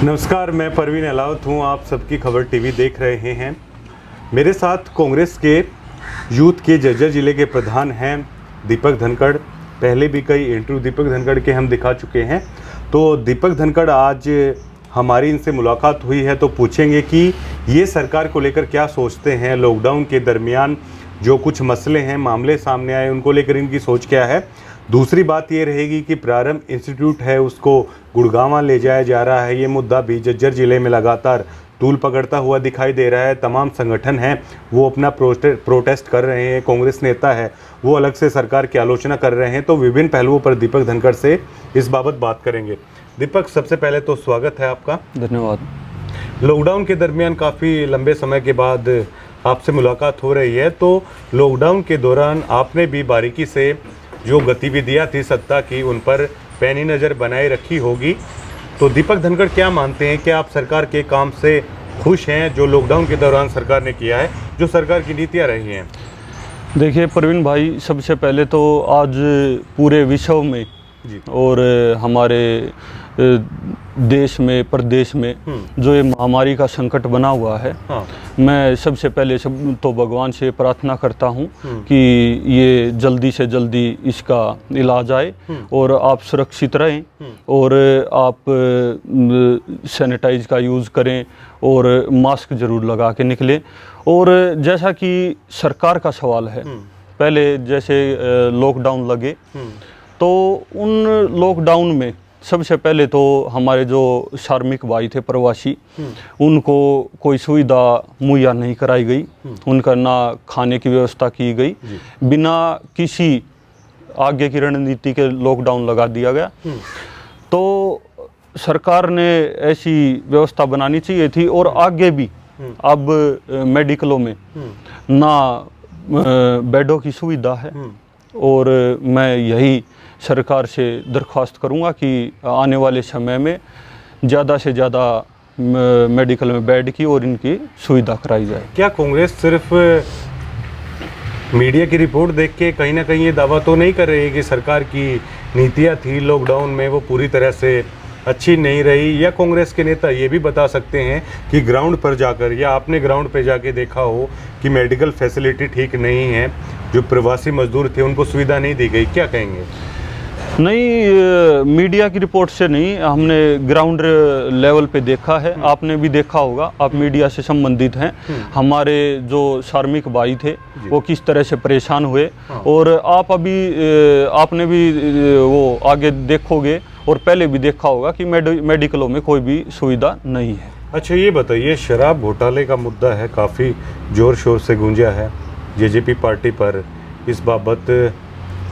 नमस्कार, मैं परवीन अलावत हूँ। आप सबकी खबर टीवी देख रहे हैं। मेरे साथ कांग्रेस के यूथ के जर्जर जिले के प्रधान हैं दीपक धनखड़। पहले भी कई इंटरव्यू दीपक धनखड़ के हम दिखा चुके हैं। तो दीपक धनखड़, आज हमारी इनसे मुलाकात हुई है तो पूछेंगे कि ये सरकार को लेकर क्या सोचते हैं। लॉकडाउन के दरमियान जो कुछ मसले हैं, मामले सामने आए, उनको लेकर इनकी सोच क्या है। दूसरी बात ये रहेगी कि प्रारंभ इंस्टीट्यूट है उसको गुड़गांव ले जाया जा रहा है। ये मुद्दा भी जर्जर जिले में लगातार तूल पकड़ता हुआ दिखाई दे रहा है। तमाम संगठन हैं वो अपना प्रोटेस्ट कर रहे हैं। कांग्रेस नेता है वो अलग से सरकार की आलोचना कर रहे हैं। तो विभिन्न पहलुओं पर दीपक धनखड़ से इस बाबत बात करेंगे। दीपक, सबसे पहले तो स्वागत है आपका। धन्यवाद। लॉकडाउन के दरमियान काफ़ी लंबे समय के बाद आपसे मुलाकात हो रही है। तो लॉकडाउन के दौरान आपने भी बारीकी से जो गतिविधियां थी सत्ता की, उन पर पैनी नज़र बनाए रखी होगी। तो दीपक धनखड़, क्या मानते हैं कि आप सरकार के काम से खुश हैं जो लॉकडाउन के दौरान सरकार ने किया है, जो सरकार की नीतियां रही हैं? देखिए प्रवीण भाई, सबसे पहले तो आज पूरे विश्व में जी। और हमारे देश में, प्रदेश में जो ये महामारी का संकट बना हुआ है, हाँ। मैं सबसे पहले सब तो भगवान से प्रार्थना करता हूँ कि ये जल्दी से जल्दी इसका इलाज आए और आप सुरक्षित रहें और आप सैनिटाइज का यूज़ करें और मास्क ज़रूर लगा के निकलें। और जैसा कि सरकार का सवाल है, पहले जैसे लॉकडाउन लगे तो उन लॉकडाउन में सबसे पहले तो हमारे जो श्रमिक भाई थे, प्रवासी, उनको कोई सुविधा मुहैया नहीं कराई गई। उनका ना खाने की व्यवस्था की गई, बिना किसी आगे की रणनीति के लॉकडाउन लगा दिया गया। तो सरकार ने ऐसी व्यवस्था बनानी चाहिए थी। और आगे भी अब मेडिकलों में ना बेडों की सुविधा है। और मैं यही सरकार से दरख्वास्त करूंगा कि आने वाले समय में ज़्यादा से ज़्यादा मेडिकल में बेड की और इनकी सुविधा कराई जाए। क्या कांग्रेस सिर्फ मीडिया की रिपोर्ट देख के कहीं ना कहीं ये दावा तो नहीं कर रही है कि सरकार की नीतियां थी लॉकडाउन में वो पूरी तरह से अच्छी नहीं रही? या कांग्रेस के नेता ये भी बता सकते हैं कि ग्राउंड पर जाकर, या आपने ग्राउंड पे जाके देखा हो कि मेडिकल फैसिलिटी ठीक नहीं है, जो प्रवासी मजदूर थे उनको सुविधा नहीं दी गई? क्या कहेंगे? नहीं, मीडिया की रिपोर्ट से नहीं, हमने ग्राउंड लेवल पे देखा है। आपने भी देखा होगा, आप मीडिया से संबंधित हैं। हमारे जो श्रमिक भाई थे वो किस तरह से परेशान हुए। और आप अभी आपने भी वो आगे देखोगे और पहले भी देखा होगा कि मेडिकलों में कोई भी सुविधा नहीं है। अच्छा, ये बताइए, शराब घोटाले का मुद्दा है, काफ़ी ज़ोर शोर से गूंजा है जेजेपी पार्टी पर। इस बाबत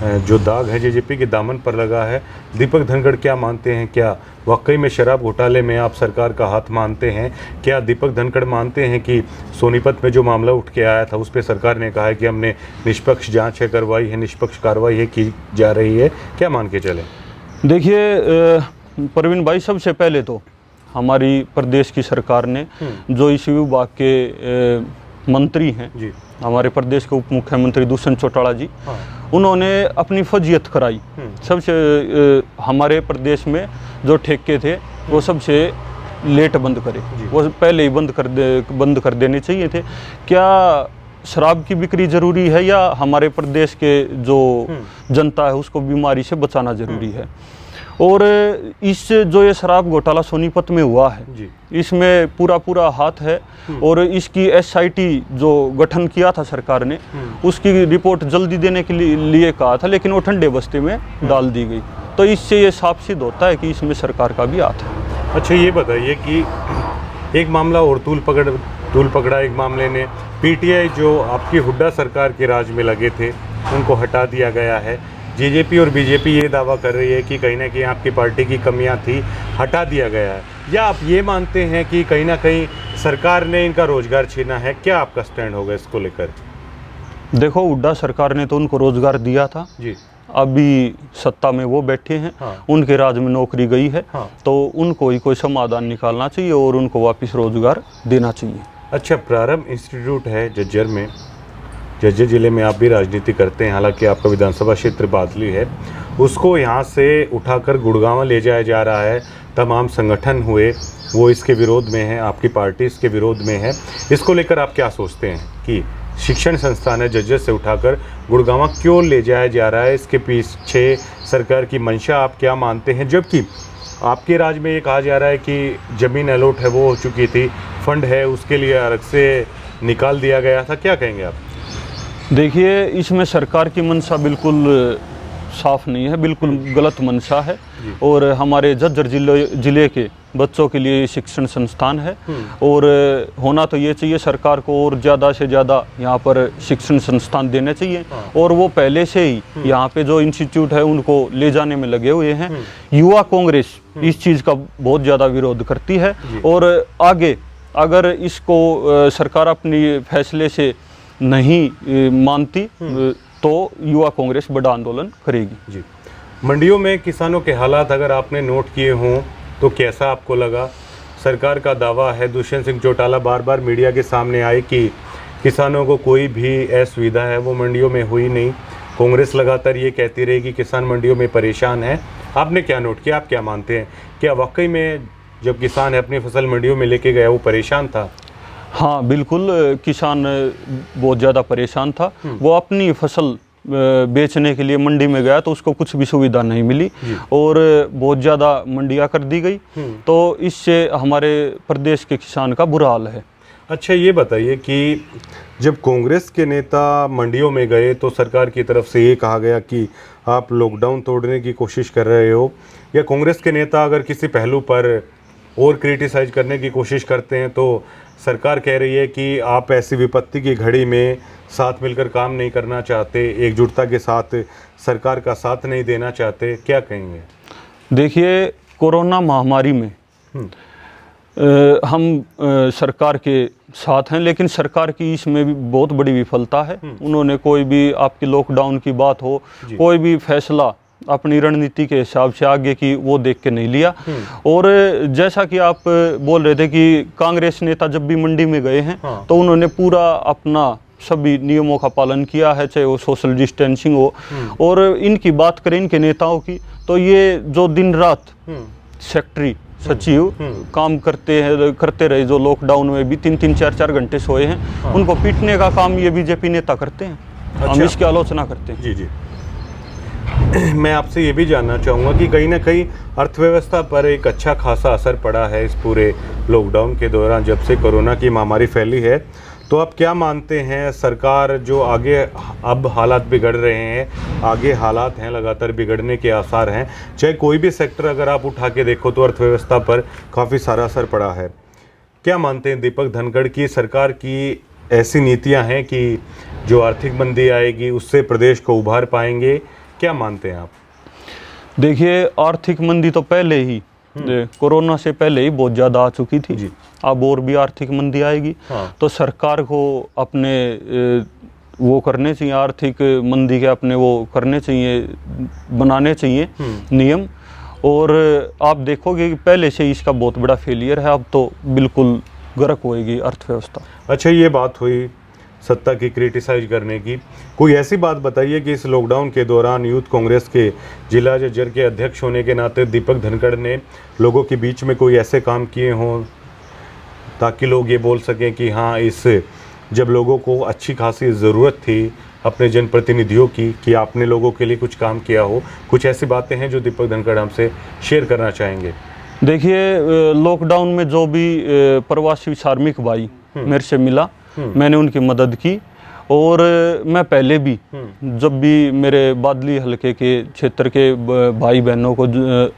जो दाग है जेजेपी के दामन पर लगा है। दीपक धनखड़ क्या मानते हैं? क्या वाकई में शराब घोटाले में आप सरकार का हाथ मानते हैं? क्या दीपक धनखड़ मानते हैं कि सोनीपत में जो मामला उठ के आया था उस पर सरकार ने कहा है कि हमने निष्पक्ष जांच है करवाई है, निष्पक्ष कार्रवाई है की जा रही है? क्या मान के चलें? देखिए परवीन भाई, सबसे पहले तो हमारी प्रदेश की सरकार ने जो इस विभाग के मंत्री हैं जी, हमारे प्रदेश के उप मुख्यमंत्री दुष्यंत चौटाला जी, उन्होंने अपनी फजीयत कराई। सबसे हमारे प्रदेश में जो ठेके थे वो सबसे लेट बंद करे, वो पहले ही बंद कर देने चाहिए थे। क्या शराब की बिक्री जरूरी है या हमारे प्रदेश के जो जनता है उसको बीमारी से बचाना जरूरी है? और इस जो ये शराब घोटाला सोनीपत में हुआ है जी, इसमें पूरा हाथ है। और इसकी एसआईटी जो गठन किया था सरकार ने, उसकी रिपोर्ट जल्दी देने के लिए कहा था, लेकिन वो ठंडे बस्ते में डाल दी गई। तो इससे ये साफ सिद्ध होता है कि इसमें सरकार का भी हाथ है। अच्छा, ये बताइए कि एक मामला और तूल पकड़ा एक मामले ने। पीटीआई जो आपकी हुड्डा सरकार के राज में लगे थे उनको हटा दिया गया है। जेजेपी और बीजेपी ये दावा कर रही है कि कहीं ना कहीं आपकी पार्टी की कमियां थी, हटा दिया गया है। या आप ये मानते हैं कि कहीं ना कहीं सरकार ने इनका रोजगार छीना है? क्या आपका स्टैंड होगा इसको लेकर? देखो, हुड्डा सरकार ने तो उनको रोजगार दिया था जी, अभी सत्ता में वो बैठे हैं। उनके राज में नौकरी गई है। तो उनको ही कोई समाधान निकालना चाहिए और उनको वापस रोजगार देना चाहिए। अच्छा, प्रारंभ इंस्टीट्यूट है जज्जर में, जज्जर जिले में आप भी राजनीति करते हैं, हालांकि आपका विधानसभा क्षेत्र बादली है, उसको यहाँ से उठाकर गुड़गांव ले जाया जा रहा है। तमाम संगठन हुए वो इसके विरोध में है, आपकी पार्टी इसके विरोध में है। इसको लेकर आप क्या सोचते हैं कि शिक्षण संस्थान है जज्जर से उठाकर गुड़गांव क्यों ले जाया जा रहा है? इसके पीछे सरकार की मंशा आप क्या मानते हैं? जबकि आपके राज्य में ये कहा जा रहा है कि ज़मीन अलॉट है वो हो चुकी थी, फंड है उसके लिए अलग से निकाल दिया गया था, क्या कहेंगे आप? देखिए, इसमें सरकार की मंशा बिल्कुल साफ नहीं है, बिल्कुल गलत मंशा है। और हमारे जज्जर जिले के बच्चों के लिए शिक्षण संस्थान है और होना तो ये चाहिए सरकार को, और ज़्यादा से ज़्यादा यहाँ पर शिक्षण संस्थान देने चाहिए। और वो पहले से ही यहाँ पे जो इंस्टीट्यूट है उनको ले जाने में लगे हुए हैं। युवा कांग्रेस इस चीज़ का बहुत ज़्यादा विरोध करती है और आगे अगर इसको सरकार अपनी फैसले से नहीं मानती तो युवा कांग्रेस बड़ा आंदोलन करेगी। जी, मंडियों में किसानों के हालात अगर आपने नोट किए हों तो कैसा आपको लगा? सरकार का दावा है, दुष्यंत सिंह चौटाला बार बार मीडिया के सामने आए कि किसानों को कोई भी असुविधा है वो मंडियों में हुई नहीं। कांग्रेस लगातार ये कहती रही कि किसान मंडियों में परेशान है। आपने क्या नोट किया, आप क्या मानते हैं? क्या वाकई में जब किसान अपनी फसल मंडियों में लेके गया वो परेशान था? हाँ बिल्कुल, किसान बहुत ज़्यादा परेशान था। वो अपनी फसल बेचने के लिए मंडी में गया तो उसको कुछ भी सुविधा नहीं मिली और बहुत ज़्यादा मंडियाँ कर दी गई। तो इससे हमारे प्रदेश के किसान का बुरा हाल है। अच्छा, ये बताइए कि जब कांग्रेस के नेता मंडियों में गए तो सरकार की तरफ से ये कहा गया कि आप लॉकडाउन तोड़ने की कोशिश कर रहे हो, या कांग्रेस के नेता अगर किसी पहलू पर और क्रिटिसाइज करने की कोशिश करते हैं तो सरकार कह रही है कि आप ऐसी विपत्ति की घड़ी में साथ मिलकर काम नहीं करना चाहते, एकजुटता के साथ सरकार का साथ नहीं देना चाहते, क्या कहेंगे? देखिए, कोरोना महामारी में हम सरकार के साथ हैं, लेकिन सरकार की इसमें भी बहुत बड़ी विफलता है। उन्होंने कोई भी आपकी लॉकडाउन की बात हो, कोई भी फैसला अपनी रणनीति के हिसाब से आगे की वो देख के नहीं लिया। और जैसा कि आप बोल रहे थे कि कांग्रेस नेता जब भी मंडी में गए हैं तो उन्होंने पूरा अपना सभी नियमों का पालन किया है, चाहे वो सोशल डिस्टेंसिंग हो। और इनकी बात करें इनके नेताओं की, तो ये जो दिन रात सेक्रेटरी सचिव काम करते रहे, जो लॉकडाउन में भी 3-3, 4-4 घंटे सोए हैं, उनको पीटने का काम ये बीजेपी नेता करते हैं। हम इसकी आलोचना करते हैं। जी जी, मैं आपसे ये भी जानना चाहूँगा कि कहीं ना कहीं अर्थव्यवस्था पर एक अच्छा खासा असर पड़ा है इस पूरे लॉकडाउन के दौरान, जब से कोरोना की महामारी फैली है। तो आप क्या मानते हैं, सरकार जो आगे अब हालात बिगड़ रहे हैं, आगे हालात हैं लगातार बिगड़ने के आसार हैं, चाहे कोई भी सेक्टर अगर आप उठा के देखो तो अर्थव्यवस्था पर काफ़ी सारा असर पड़ा है। क्या मानते हैं दीपक धनखड़ की सरकार की ऐसी नीतियाँ हैं कि जो आर्थिक मंदी आएगी उससे प्रदेश को उभार पाएंगे? क्या मानते हैं आप? देखिए, आर्थिक मंदी तो पहले ही कोरोना से पहले ही बहुत ज़्यादा आ चुकी थी जी। अब और भी आर्थिक मंदी आएगी। तो सरकार को अपने वो करने चाहिए, आर्थिक मंदी के अपने वो करने चाहिए, बनाने चाहिए नियम। और आप देखोगे कि पहले से इसका बहुत बड़ा फेलियर है, अब तो बिल्कुल गर्क होएगी अर्थव्यवस्था। अच्छा, ये बात हुई सत्ता की क्रिटिसाइज करने की। कोई ऐसी बात बताइए कि इस लॉकडाउन के दौरान यूथ कांग्रेस के जिला जज्जर के अध्यक्ष होने के नाते दीपक धनखड़ ने लोगों के बीच में कोई ऐसे काम किए हों ताकि लोग ये बोल सकें कि हाँ, इस जब लोगों को अच्छी खासी ज़रूरत थी अपने जनप्रतिनिधियों की, कि आपने लोगों के लिए कुछ काम किया हो। कुछ ऐसी बातें हैं जो दीपक धनखड़ हमसे शेयर करना चाहेंगे? देखिए, लॉकडाउन में जो भी प्रवासी श्रमिक भाई मेरे से मिला, मैंने उनकी मदद की। और मैं पहले भी जब भी मेरे बादली हलके के क्षेत्र के भाई बहनों को,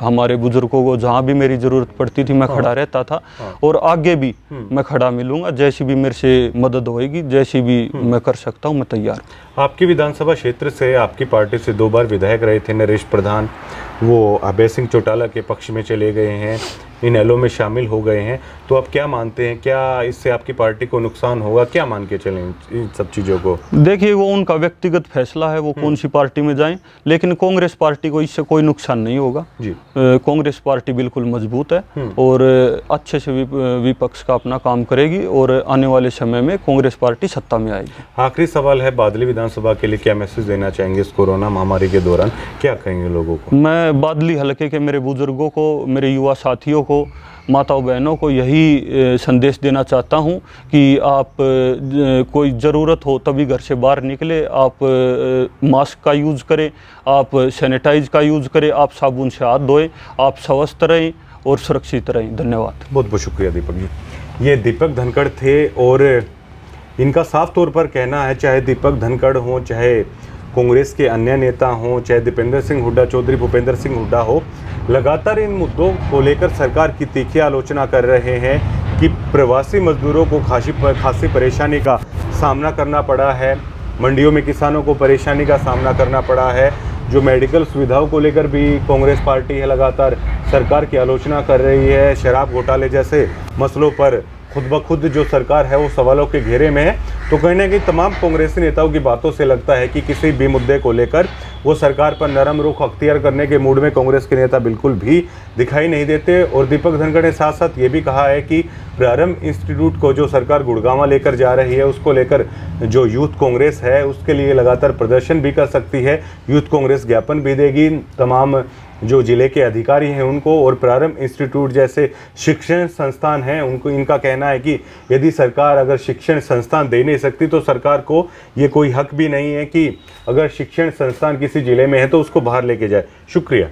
हमारे बुजुर्गों को जहाँ भी मेरी ज़रूरत पड़ती थी मैं खड़ा रहता था। और आगे भी मैं खड़ा मिलूंगा, जैसी भी मेरे से मदद होएगी, जैसी भी मैं कर सकता हूँ मैं तैयार। आपकी विधानसभा क्षेत्र से आपकी पार्टी से 2 बार विधायक रहे थे नरेश प्रधान, वो अभय सिंह चौटाला के पक्ष में चले गए हैं। इनेलो में शामिल हो गए हैं, तो आप क्या मानते हैं, क्या इससे आपकी पार्टी को नुकसान होगा, क्या मान के चलें इन सब चीज़ों को? देखिए, वो उनका व्यक्तिगत फैसला है, वो कौन सी पार्टी में जाएं, लेकिन कांग्रेस पार्टी को इससे कोई नुकसान नहीं होगा जी। कांग्रेस पार्टी बिल्कुल मजबूत है और अच्छे से विपक्ष का अपना काम करेगी और आने वाले समय में कांग्रेस पार्टी सत्ता में आएगी। आखिरी सवाल है, बादली विधानसभा के लिए क्या मैसेज देना चाहेंगे इस कोरोना महामारी के दौरान, क्या कहेंगे लोगों को? मैं बादली हलके के मेरे बुजुर्गों को, मेरे युवा साथियों को, माताओं बहनों को यही संदेश देना चाहता हूं कि आप कोई ज़रूरत हो तभी घर से बाहर निकले, आप मास्क का यूज़ करें, आप सैनिटाइज का यूज़ करें, आप साबुन से हाथ धोएं, आप स्वस्थ रहें और सुरक्षित रहें। धन्यवाद। बहुत बहुत शुक्रिया दीपक जी। ये दीपक धनखड़ थे और इनका साफ तौर पर कहना है, चाहे दीपक धनखड़ हों, चाहे कांग्रेस के अन्य नेता हों, चाहे दीपेंद्र सिंह हुड्डा, चौधरी भूपेंद्र सिंह हुड्डा हो, लगातार इन मुद्दों को लेकर सरकार की तीखी आलोचना कर रहे हैं कि प्रवासी मजदूरों को खासी परेशानी का सामना करना पड़ा है, मंडियों में किसानों को परेशानी का सामना करना पड़ा है। जो मेडिकल सुविधाओं को लेकर भी कांग्रेस पार्टी है लगातार सरकार की आलोचना कर रही है, शराब घोटाले जैसे मसलों पर खुद ब खुद जो सरकार है वो सवालों के घेरे में है। तो कहीं ना कहीं तमाम कांग्रेसी नेताओं की बातों से लगता है कि किसी भी मुद्दे को लेकर वो सरकार पर नरम रुख अख्तियार करने के मूड में कांग्रेस के नेता बिल्कुल भी दिखाई नहीं देते। और दीपक धनखड़ ने साथ साथ ये भी कहा है कि प्रारंभ इंस्टीट्यूट को जो सरकार गुड़गांव लेकर जा रही है, उसको लेकर जो यूथ कांग्रेस है उसके लिए लगातार प्रदर्शन भी कर सकती है। यूथ कांग्रेस ज्ञापन भी देगी तमाम जो जिले के अधिकारी हैं उनको, और प्रारंभ इंस्टीट्यूट जैसे शिक्षण संस्थान हैं उनको, इनका कहना है कि यदि सरकार अगर शिक्षण संस्थान दे नहीं सकती तो सरकार को ये कोई हक भी नहीं है कि अगर शिक्षण संस्थान किसी जिले में है तो उसको बाहर लेके जाए। शुक्रिया।